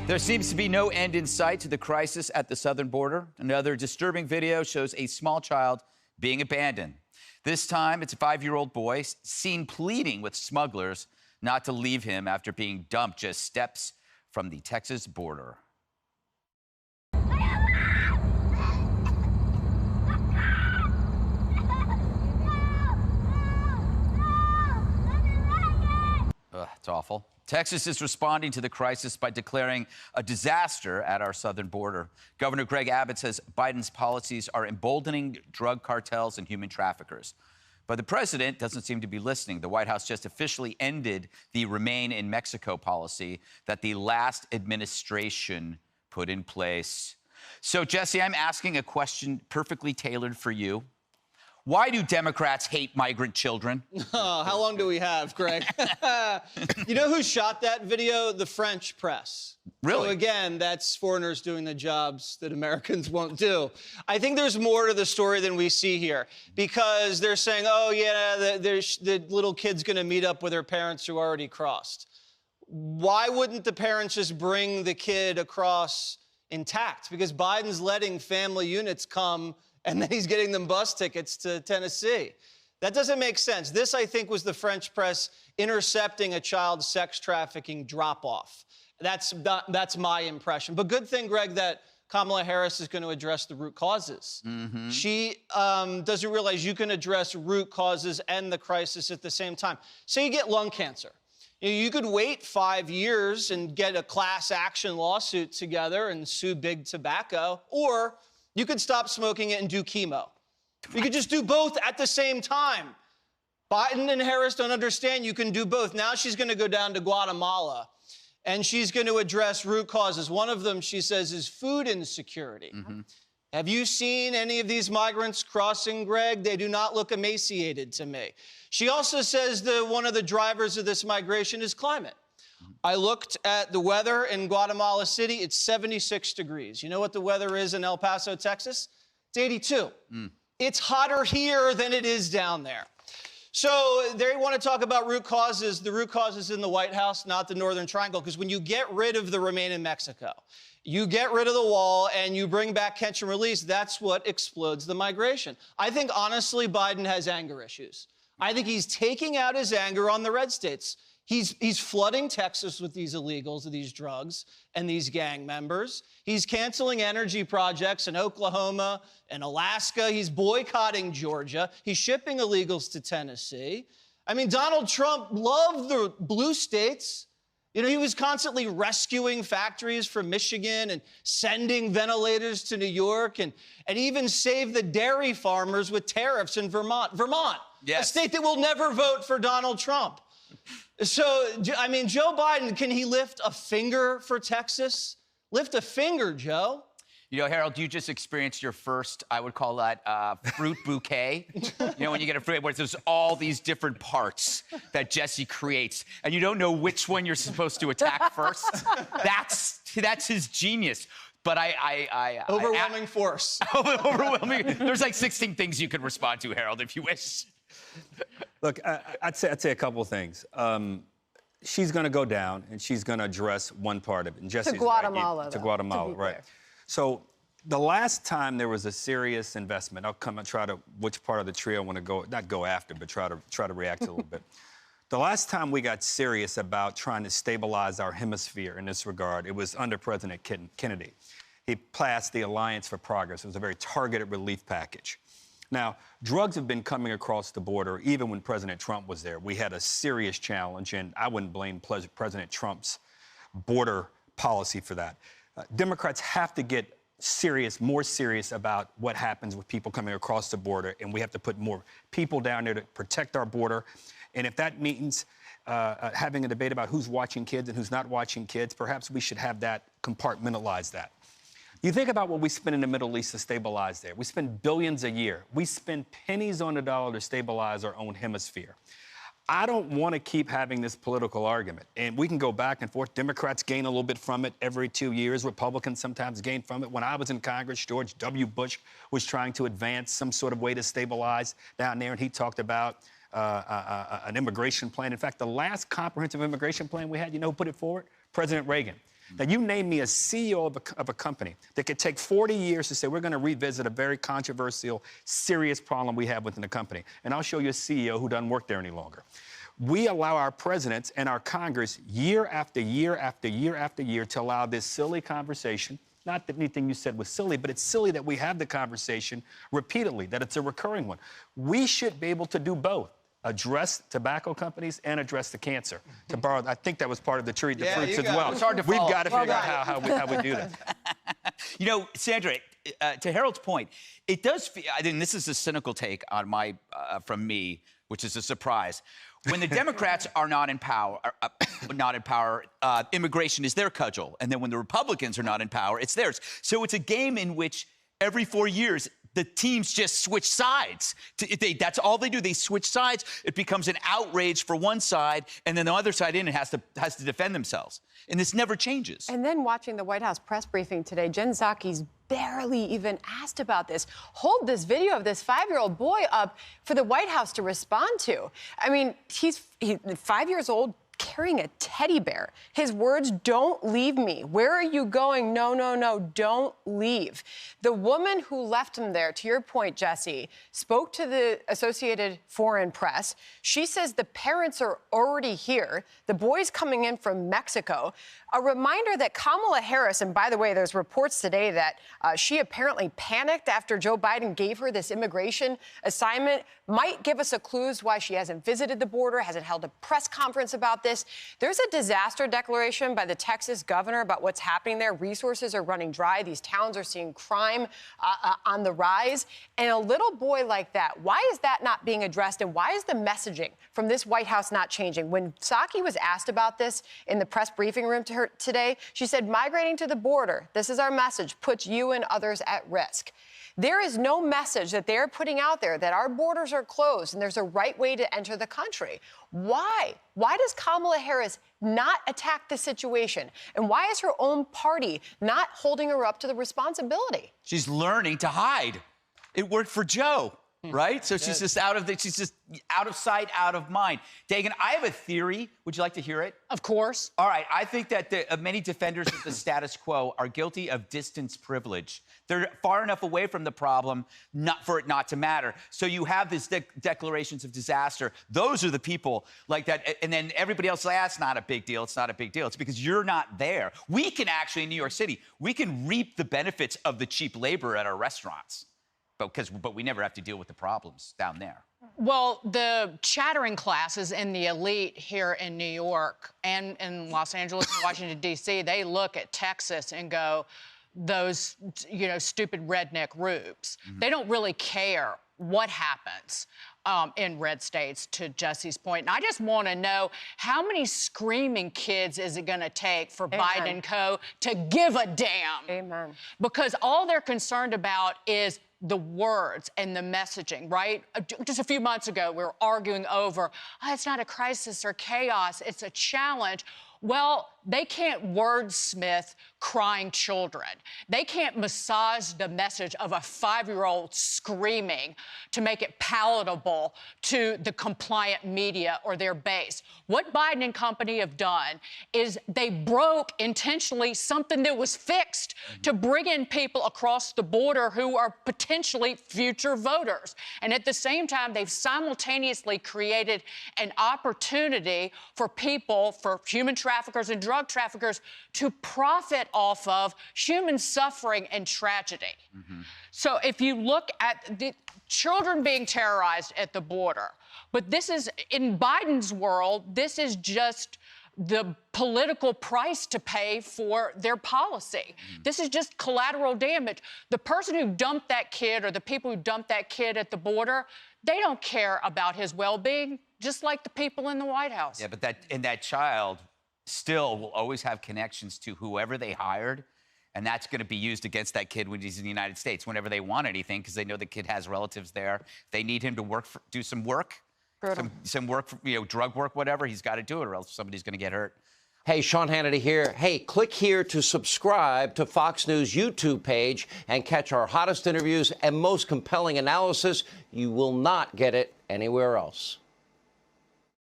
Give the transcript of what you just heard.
There seems to be no end in sight to the crisis at the southern border. Another disturbing video shows a small child being abandoned. This time, it's a 5-year-old boy seen pleading with smugglers not to leave him after being dumped just steps from the Texas border. It's awful. Texas is responding to the crisis by declaring a disaster at our southern border. Governor Greg Abbott says Biden's policies are emboldening drug cartels and human traffickers. But the president doesn't seem to be listening. The White House just officially ended the Remain in Mexico policy that the last administration put in place. So, Jesse, I'm asking a question perfectly tailored for you. Why do Democrats hate migrant children? Oh, how long do we have, Greg? You know who shot that video? The French press. Really? So again, that's foreigners doing the jobs that Americans won't do. I think there's more to the story than we see here, because they're saying, oh, yeah, the little kid's going to meet up with their parents who already crossed. Why wouldn't the parents just bring the kid across intact? Because Biden's letting family units come, and then he's getting them bus tickets to Tennessee. That doesn't make sense. This, I think, was the French press intercepting a child sex trafficking drop-off. That's my impression. But good thing, Greg, that Kamala Harris is going to address the root causes. Mm-hmm. She doesn't realize you can address root causes and the crisis at the same time. Say you get lung cancer. You could wait 5 years and get a class action lawsuit together and sue Big Tobacco, or you could stop smoking it and do chemo. You could just do both at the same time. Biden and Harris don't understand you can do both. Now she's going to go down to Guatemala, and she's going to address root causes. One of them, she says, is food insecurity. Mm-hmm. Have you seen any of these migrants crossing, Greg? They do not look emaciated to me. She also says that one of the drivers of this migration is climate. I looked at the weather in Guatemala City. It's 76 degrees. You know what the weather is in El Paso, Texas? It's 82. It's hotter here than it is down there. So they want to talk about root causes. The root cause is in the White House, not the Northern Triangle, because when you get rid of the Remain in Mexico, you get rid of the wall and you bring back catch and release, that's what explodes the migration. I think, honestly, Biden has anger issues. I think he's taking out his anger on the red states. He's flooding Texas with these illegals, these drugs, and these gang members. He's canceling energy projects in Oklahoma and Alaska. He's boycotting Georgia. He's shipping illegals to Tennessee. I mean, Donald Trump loved the blue states. You know, he was constantly rescuing factories from Michigan and sending ventilators to New York, and even saved the dairy farmers with tariffs in Vermont. Vermont, yes. A state that will never vote for Donald Trump. So, I mean, Joe Biden, can he lift a finger for Texas? Lift a finger, Joe. You know, Harold, you just experienced your first, I would call that, fruit bouquet. You know, when you get a fruit, where there's all these different parts that Jesse creates, and you don't know which one you're supposed to attack first. That's his genius. But overwhelming force. Overwhelming. There's like 16 things you could respond to, Harold, if you wish. Look, I'd say a couple of things. She's going to go down, and she's going to address one part of it. And Jesse's to Guatemala, right. To Guatemala, right. So the last time there was a serious investment, I'll come and try to, which part of the trio I want to go, not go after, but try to react a little bit. The last time we got serious about trying to stabilize our hemisphere in this regard, it was under President Kennedy. He passed the Alliance for Progress. It was a very targeted relief package. Now, drugs have been coming across the border even when President Trump was there. We had a serious challenge, and I wouldn't blame President Trump's border policy for that. Democrats have to get more serious about what happens with people coming across the border, and we have to put more people down there to protect our border. And if that means having a debate about who's watching kids and who's not watching kids, perhaps we should have that, compartmentalize that. You think about what we spend in the Middle East to stabilize there. We spend billions a year. We spend pennies on the dollar to stabilize our own hemisphere. I don't want to keep having this political argument. And we can go back and forth. Democrats gain a little bit from it every 2 years. Republicans sometimes gain from it. When I was in Congress, George W. Bush was trying to advance some sort of way to stabilize down there, and he talked about an immigration plan. In fact, the last comprehensive immigration plan we had, you know who put it forward? President Reagan. Now, you name me a CEO of a company that could take 40 years to say, we're going to revisit a very controversial, serious problem we have within the company. And I'll show you a CEO who doesn't work there any longer. We allow our presidents and our Congress year after year after year after year to allow this silly conversation. Not that anything you said was silly, but it's silly that we have the conversation repeatedly, that it's a recurring one. We should be able to do both. Address tobacco companies and address the cancer. To borrow, I think that was part of the treat the fruits as well. It's hard to We've follow. got to figure out how we do that. You know, Sandra, to Harold's point, it does feel, I think this is a cynical take on from me, which is a surprise. When the Democrats are not in power, immigration is their cudgel. And then when the Republicans are not in power, it's theirs. So it's a game in which every 4 years, the teams just switch sides. That's all they do. They switch sides. It becomes an outrage for one side, and then the other side has to defend themselves. And this never changes. And then watching the White House press briefing today, Jen Psaki's barely even asked about this. Hold this video of this 5-year-old boy up for the White House to respond to. I mean, he's 5 years old, carrying a teddy bear. His words, "Don't leave me. Where are you going? No, no, no, don't leave." The woman who left him there, to your point, Jesse, spoke to the Associated Foreign Press. She says the parents are already here. The boy's coming in from Mexico. A reminder that Kamala Harris, and by the way, there's reports today that she apparently panicked after Joe Biden gave her this immigration assignment, might give us a clue as why she hasn't visited the border, hasn't held a press conference about this. There's a disaster declaration by the Texas governor about what's happening there. Resources are running dry. These towns are seeing crime on the rise. And a little boy like that, why is that not being addressed? And why is the messaging from this White House not changing? When Psaki was asked about this in the press briefing room to her today, she said, migrating to the border, this is our message, puts you and others at risk. There is no message that they're putting out there that our borders are closed and there's a right way to enter the country. Why? Why does Kamala Harris not attack the situation? And why is her own party not holding her up to the responsibility? She's learning to hide. It worked for Joe, right? So she's just out of sight, out of mind. Dagan, I have a theory. Would you like to hear it? Of course. All right. I think that many defenders of the status quo are guilty of distance privilege. They're far enough away from the problem for it not to matter. So you have these declarations of disaster. Those are the people like that. And then everybody else says, it's not a big deal. It's not a big deal. It's because you're not there. We can actually, in New York City, we can reap the benefits of the cheap labor at our restaurants. But we never have to deal with the problems down there. Well, the chattering classes in the elite here in New York and in Los Angeles and Washington, D.C., they look at Texas and go, those, stupid redneck rubes. Mm-hmm. They don't really care what happens in red states, to Jesse's point. And I just want to know, how many screaming kids is it going to take for Biden and co. to give a damn? Amen. Because all they're concerned about is the words and the messaging, right? Just a few months ago, we were arguing over, it's not a crisis or chaos, it's a challenge. Well, they can't wordsmith crying children. They can't massage the message of a 5-year-old screaming to make it palatable to the compliant media or their base. What Biden and company have done is they broke intentionally something that was fixed to bring in people across the border who are potentially future voters. And at the same time, they've simultaneously created an opportunity for people, for human traffickers and drug traffickers, to profit off of human suffering and tragedy. Mm-hmm. So if you look at the children being terrorized at the border, but this is, in Biden's world, this is just the political price to pay for their policy. This is just collateral damage. The person who dumped that kid, or the people who dumped that kid at the border, they don't care about his well-being, just like the people in the White House. Yeah, but that child still will always have connections to whoever they hired, and that's going to be used against that kid when he's in the United States whenever they want anything, because they know the kid has relatives there. They need him to do some work, some work, drug work, whatever. He's got to do it, or else somebody's going to get hurt. Hey, Sean Hannity here. Hey, click here to subscribe to Fox News YouTube page and catch our hottest interviews and most compelling analysis. You will not get it anywhere else.